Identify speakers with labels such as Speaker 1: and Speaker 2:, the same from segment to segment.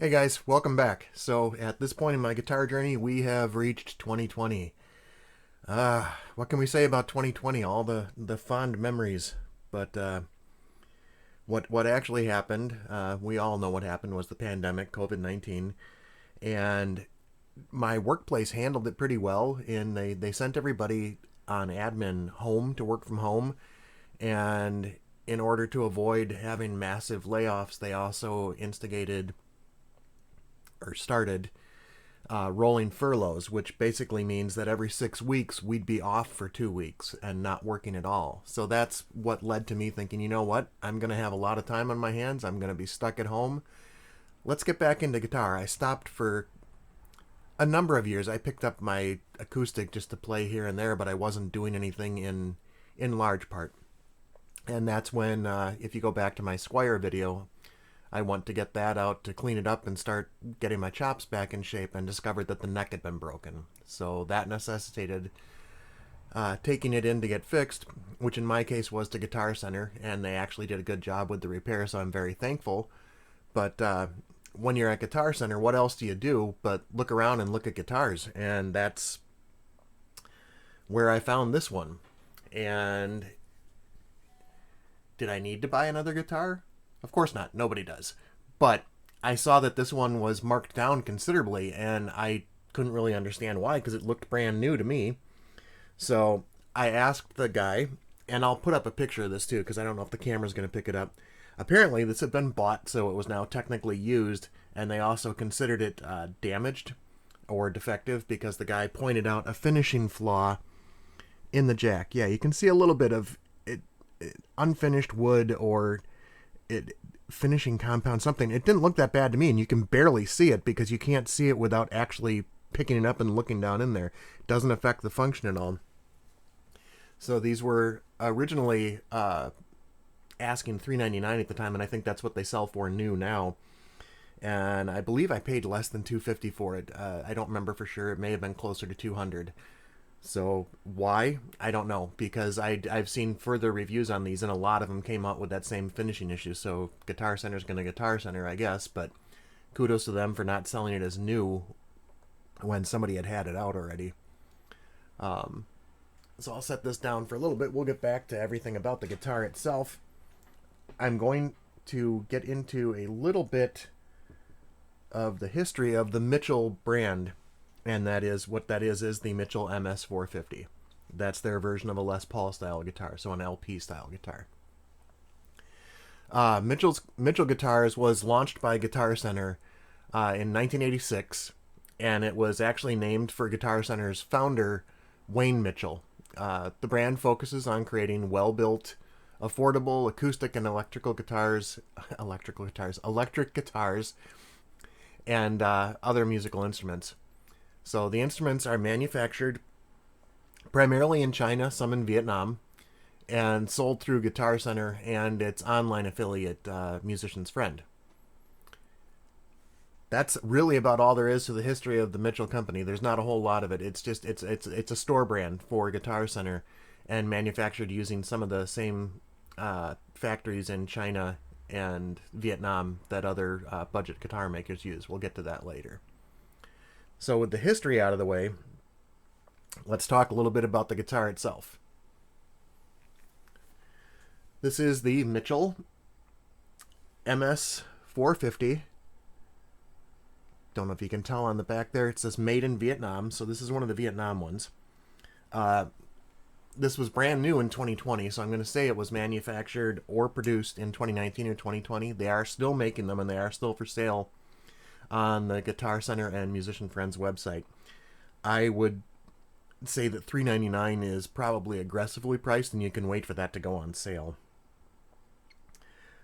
Speaker 1: Hey guys, welcome back. So at this point in my guitar journey, we have reached 2020. What can we say about 2020? All the fond memories. But what actually happened? We all know what happened was the pandemic, COVID-19, and my workplace handled it pretty well. And they sent everybody on admin home to work from home, and in order to avoid having massive layoffs, they also instigated or started rolling furloughs, which basically means that every 6 weeks we'd be off for 2 weeks and not working at all. So that's what led to me thinking, you know what? I'm going to have a lot of time on my hands. I'm going to be stuck at home. Let's get back into guitar. I stopped for a number of years. I picked up my acoustic just to play here and there, but I wasn't doing anything in large part. And that's when, if you go back to my Squire video, I went to get that out to clean it up and start getting my chops back in shape, and discovered that the neck had been broken. So that necessitated taking it in to get fixed, which in my case was to Guitar Center, and they actually did a good job with the repair, so I'm very thankful. But when you're at Guitar Center, what else do you do but look around and look at guitars? And that's where I found this one. And did I need to buy another guitar? Of course not. Nobody does. But I saw that this one was marked down considerably, and I couldn't really understand why because it looked brand new to me. So I asked the guy, and I'll put up a picture of this too because I don't know if the camera's going to pick it up. Apparently, this had been bought, so it was now technically used, and they also considered it damaged or defective because the guy pointed out a finishing flaw in the jack. Yeah, you can see a little bit of unfinished wood or it finishing compound, something. It didn't look that bad to me, and you can barely see it because you can't see it without actually picking it up and looking down in there. It doesn't affect the function at all. So these were originally asking $399 at the time, and I think that's what they sell for new now. And I believe I paid less than $250 for it. I don't remember for sure. It may have been closer to $200. So why? I don't know, because I've seen further reviews on these, and a lot of them came out with that same finishing issue. So Guitar Center's going to Guitar Center, I guess, but kudos to them for not selling it as new when somebody had it out already. So I'll set this down for a little bit. We'll get back to everything about the guitar itself. I'm going to get into a little bit of the history of the Mitchell brand, and that is what that is the Mitchell MS450. That's their version of a Les Paul style guitar, so an LP style guitar. Mitchell Guitars was launched by Guitar Center in 1986, and it was actually named for Guitar Center's founder, Wayne Mitchell. The brand focuses on creating well-built, affordable acoustic and electric guitars, and other musical instruments. So the instruments are manufactured primarily in China, some in Vietnam, and sold through Guitar Center and its online affiliate, Musician's Friend. That's really about all there is to the history of the Mitchell Company. There's not a whole lot of it. It's just it's a store brand for Guitar Center, and manufactured using some of the same factories in China and Vietnam that other budget guitar makers use. We'll get to that later. So with the history out of the way, let's talk a little bit about the guitar itself. This is the Mitchell MS450. Don't know if you can tell on the back there. It says made in Vietnam, so this is one of the Vietnam ones. This was brand new in 2020, so I'm going to say it was manufactured or produced in 2019 or 2020. They are still making them, and they are still for sale on the Guitar Center and Musician Friends website. I would say that $399 is probably aggressively priced, and you can wait for that to go on sale.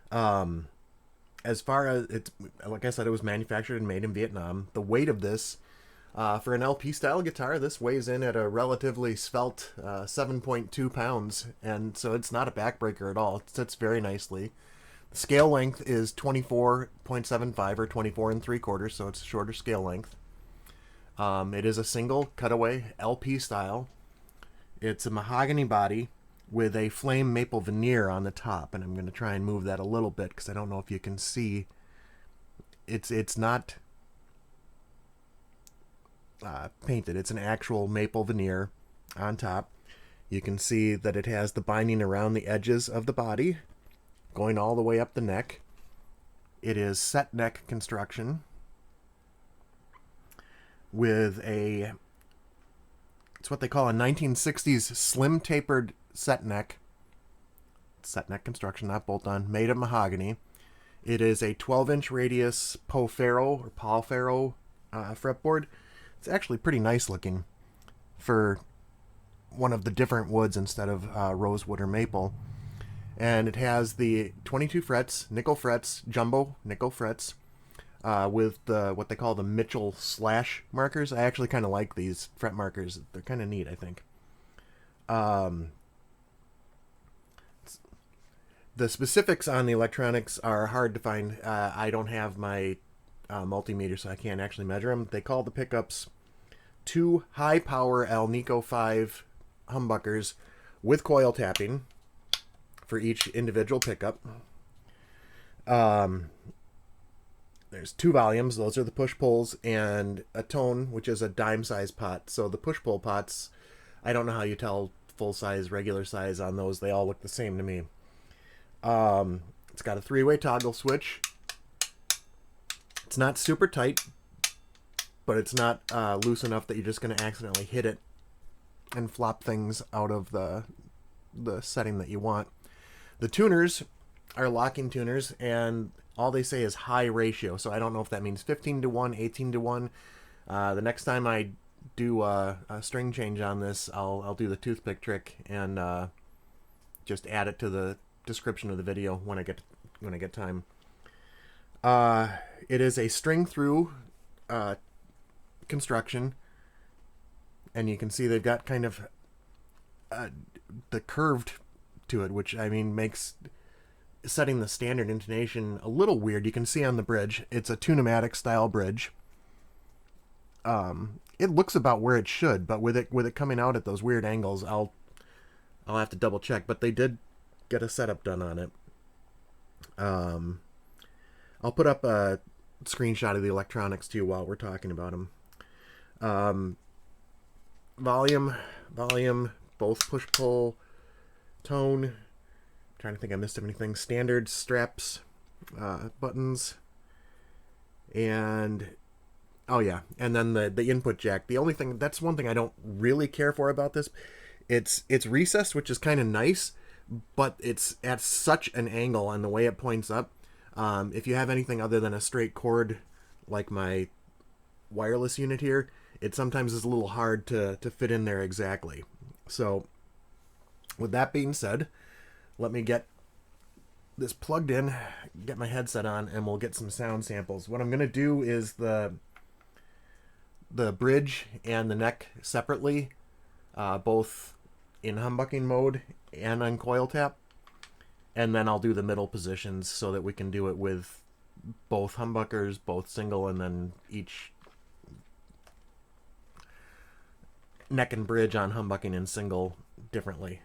Speaker 1: As far as it's, like I said, it was manufactured and made in Vietnam. The weight of this, for an LP style guitar, this weighs in at a relatively svelte 7.2 pounds, and so it's not a backbreaker at all. It sits very nicely. The scale length is 24.75 or 24 and 3/4, so it's a shorter scale length. It is a single cutaway LP style. It's a mahogany body with a flame maple veneer on the top, and I'm going to try and move that a little bit because I don't know if you can see it's not painted. It's an actual maple veneer on top. You can see that it has the binding around the edges of the body, going all the way up the neck. It is set neck construction with it's what they call a 1960s slim tapered set neck. Set neck construction, not bolt on, made of mahogany. It is a 12-inch radius Paul Faro fretboard. It's actually pretty nice looking for one of the different woods instead of rosewood or maple. And it has the 22 frets, nickel frets, jumbo nickel frets, with what they call the Mitchell slash markers. I actually kind of like these fret markers. They're kind of neat, I think. The specifics on the electronics are hard to find. I don't have my multimeter, so I can't actually measure them. They call the pickups 2 high-power Alnico 5 humbuckers with coil tapping for each individual pickup. There's 2 volumes. Those are the push-pulls, and a tone, which is a dime-size pot. So the push-pull pots, I don't know how you tell full-size, regular size on those. They all look the same to me. It's got a 3-way toggle switch. It's not super tight, but it's not loose enough that you're just going to accidentally hit it and flop things out of the setting that you want. The tuners are locking tuners, and all they say is high ratio, so I don't know if that means 15 to 1, 18 to 1. The next time I do a string change on this, I'll do the toothpick trick and just add it to the description of the video when I get time. It is a string through construction, and you can see they've got kind of the curved to it, which I mean makes setting the standard intonation a little weird. You can see on the bridge, it's a Tune-o-matic style bridge. It looks about where it should, but with it coming out at those weird angles, I'll have to double check. But they did get a setup done on it. I'll put up a screenshot of the electronics too while we're talking about them. Volume, both push-pull, tone. I'm trying to think I missed anything. Standard straps, buttons, and oh yeah, and then the input jack. The only thing, that's one thing I don't really care for about this. It's recessed, which is kind of nice, but it's at such an angle on the way it points up. If you have anything other than a straight cord like my wireless unit here, it sometimes is a little hard to fit in there exactly. So with that being said, let me get this plugged in, get my headset on, and we'll get some sound samples. What I'm going to do is the bridge and the neck separately, both in humbucking mode and on coil tap, and then I'll do the middle positions so that we can do it with both humbuckers, both single, and then each neck and bridge on humbucking and single differently.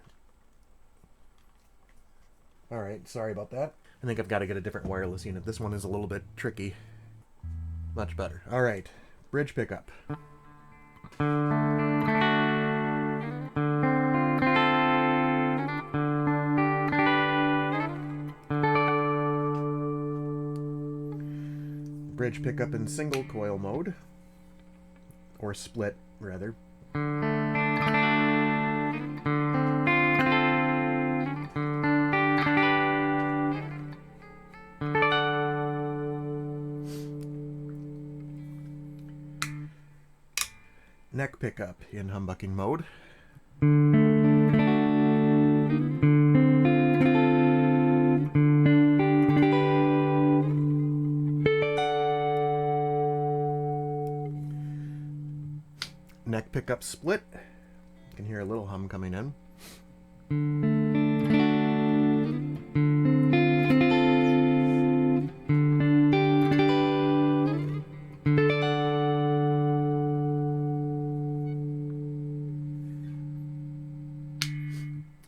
Speaker 1: Alright, sorry about that. I think I've got to get a different wireless unit. This one is a little bit tricky. Much better. Alright, bridge pickup. Bridge pickup in single coil mode, or split rather. Neck pickup in humbucking mode. Neck pickup split. You can hear a little hum coming in.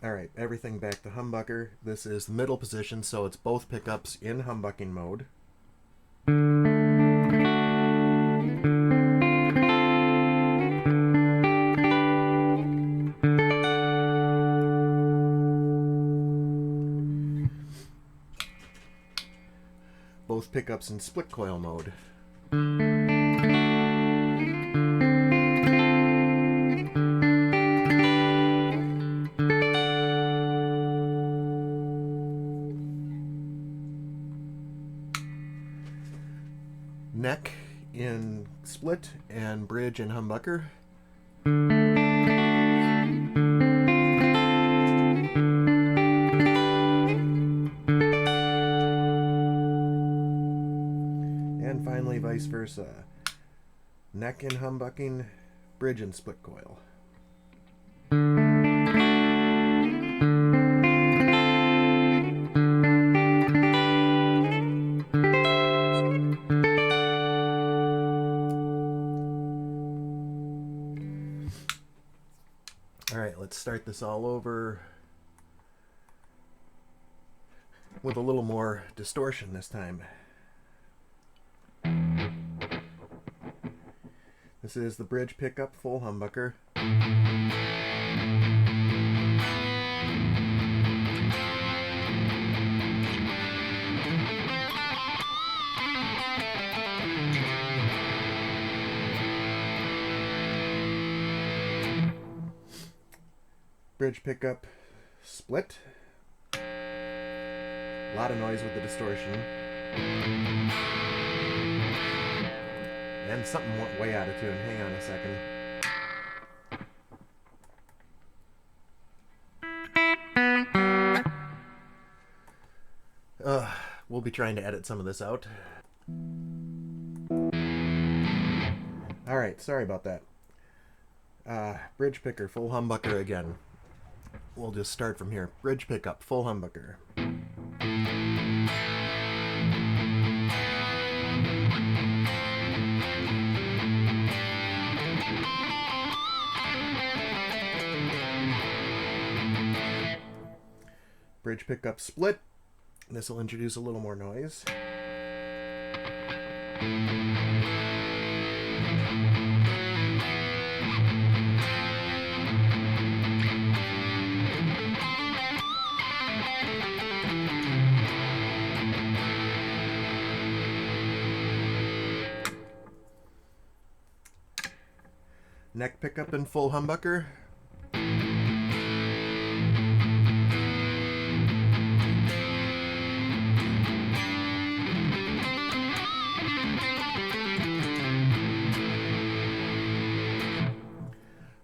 Speaker 1: Alright, everything back to humbucker. This is the middle position, so it's both pickups in humbucking mode. both pickups in split coil mode. Neck in split and bridge in humbucker. And finally vice versa. Neck in humbucking, bridge in split coil. Alright, let's start this all over with a little more distortion this time. This is the bridge pickup full humbucker. Bridge pickup split. A lot of noise with the distortion. And something went way out of tune. Hang on a second. We'll be trying to edit some of this out. Alright, sorry about that. Bridge picker, full humbucker again. We'll just start from here. Bridge pickup, full humbucker. Bridge pickup split. This will introduce a little more noise. Neck pickup and full humbucker.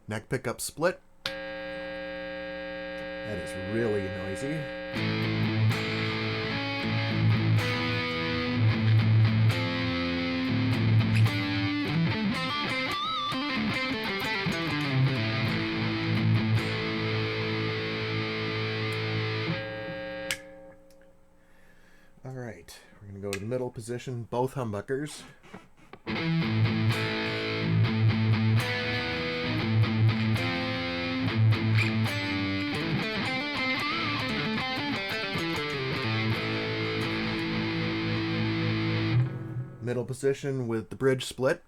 Speaker 1: Neck pickup split. That is really noisy. All right, we're going to go to the middle position, both humbuckers. Middle position with the bridge split.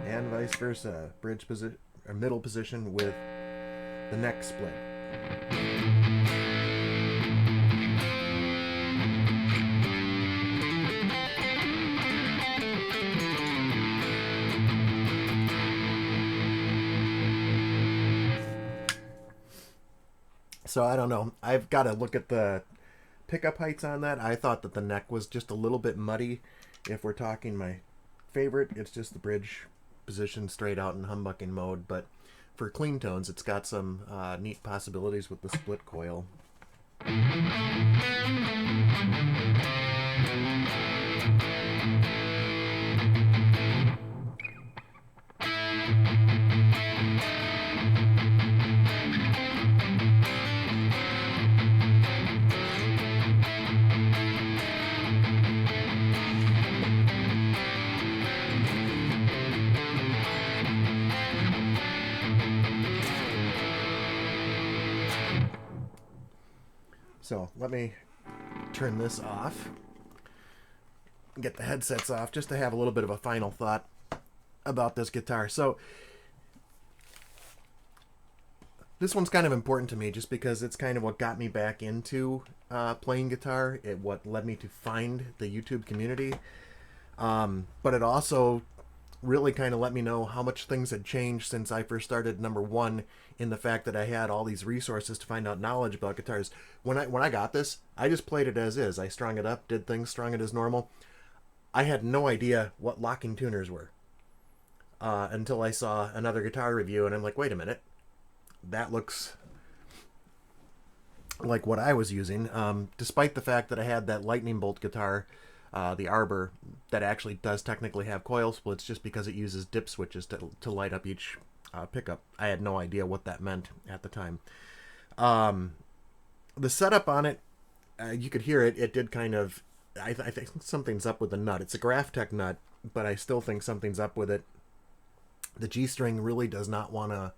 Speaker 1: And vice versa, bridge position or middle position with the neck split. So I don't know. I've got to look at the pickup heights on that. I thought that the neck was just a little bit muddy. If we're talking my favorite, it's just the bridge position straight out in humbucking mode. But for clean tones, it's got some neat possibilities with the split coil. So let me turn this off. get the headsets off just to have a little bit of a final thought about this guitar. So this one's kind of important to me just because it's kind of what got me back into playing guitar. What led me to find the YouTube community. But it also really kind of let me know how much things had changed since I first started. Number one, in the fact that I had all these resources to find out knowledge about guitars. When I got this, I just played it as is. I strung it up, did things, strung it as normal. I had no idea what locking tuners were until I saw another guitar review, and I'm like, wait a minute, that looks like what I was using. Despite the fact that I had that lightning bolt guitar, the Arbor, that actually does technically have coil splits just because it uses dip switches to light up each pickup. I had no idea what that meant at the time. The setup on it, you could hear it. It did kind of, I think something's up with the nut. It's a Graphtec nut, but I still think something's up with it. The G-string really does not want to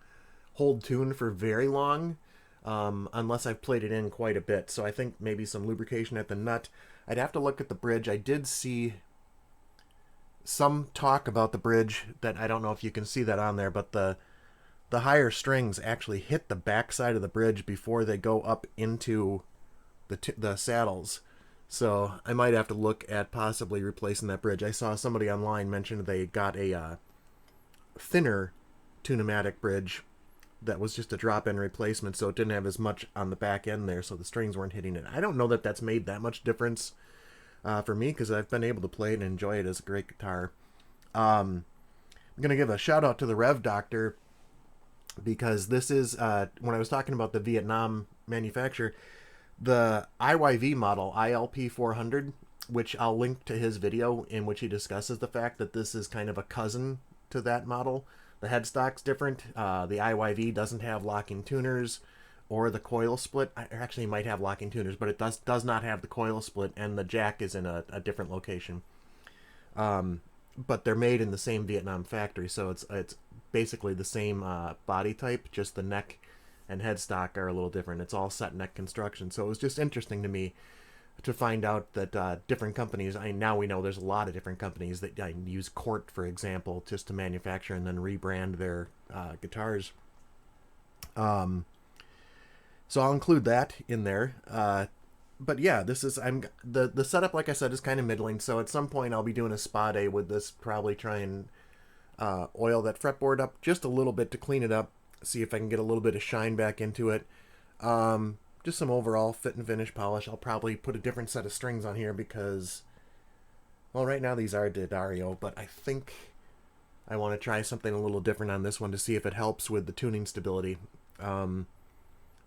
Speaker 1: hold tune for very long, unless I've played it in quite a bit. So I think maybe some lubrication at the nut. I'd have to look at the bridge. I did see some talk about the bridge that I don't know if you can see that on there, but the higher strings actually hit the back side of the bridge before they go up into the saddles. So I might have to look at possibly replacing that bridge. I saw somebody online mention they got a thinner Tune-o-matic bridge that was just a drop-in replacement, so it didn't have as much on the back end there, so the strings weren't hitting it. I don't know that that's made that much difference for me, because I've been able to play it and enjoy it as a great guitar. I'm going to give a shout out to the Rev Doctor, because this is, when I was talking about the Vietnam manufacturer, the IYV model, ILP 400, which I'll link to his video in which he discusses the fact that this is kind of a cousin to that model. The headstock's different. The IYV doesn't have locking tuners or the coil split. I actually might have locking tuners, but it does not have the coil split, and the jack is in a different location. But they're made in the same Vietnam factory, so it's basically the same body type, just the neck and headstock are a little different. It's all set neck construction, so it was just interesting to me to find out that different companies, now we know there's a lot of different companies that use Cort, for example, just to manufacture and then rebrand their guitars. So I'll include that in there. But yeah, this is, the setup, like I said, is kind of middling. So at some point I'll be doing a spa day with this, probably try and oil that fretboard up just a little bit to clean it up, see if I can get a little bit of shine back into it. Just some overall fit and finish polish. I'll probably put a different set of strings on here because, well, right now these are D'Addario, but I think I want to try something a little different on this one to see if it helps with the tuning stability.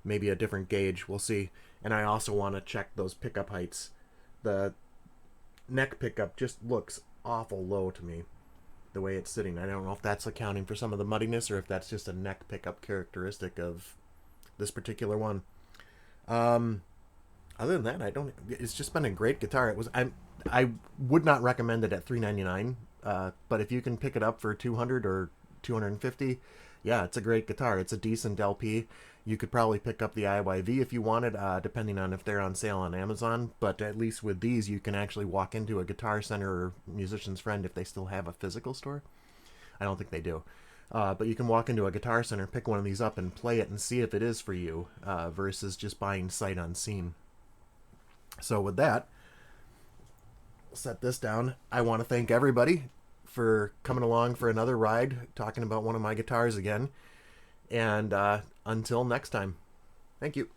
Speaker 1: Maybe a different gauge, we'll see. And I also want to check those pickup heights. The neck pickup just looks awful low to me, the way it's sitting. I don't know if that's accounting for some of the muddiness or if that's just a neck pickup characteristic of this particular one. Other than that, it's just been a great guitar. I would not recommend it at $399, but if you can pick it up for $200 or $250, yeah, it's a great guitar. It's a decent LP. You could probably pick up the IYV if you wanted, depending on if they're on sale on Amazon, but at least with these, you can actually walk into a Guitar Center or Musician's Friend if they still have a physical store. I don't think they do. But you can walk into a Guitar Center, pick one of these up, and play it and see if it is for you, versus just buying sight unseen. So with that, I'll set this down. I want to thank everybody for coming along for another ride, talking about one of my guitars again. And until next time, thank you.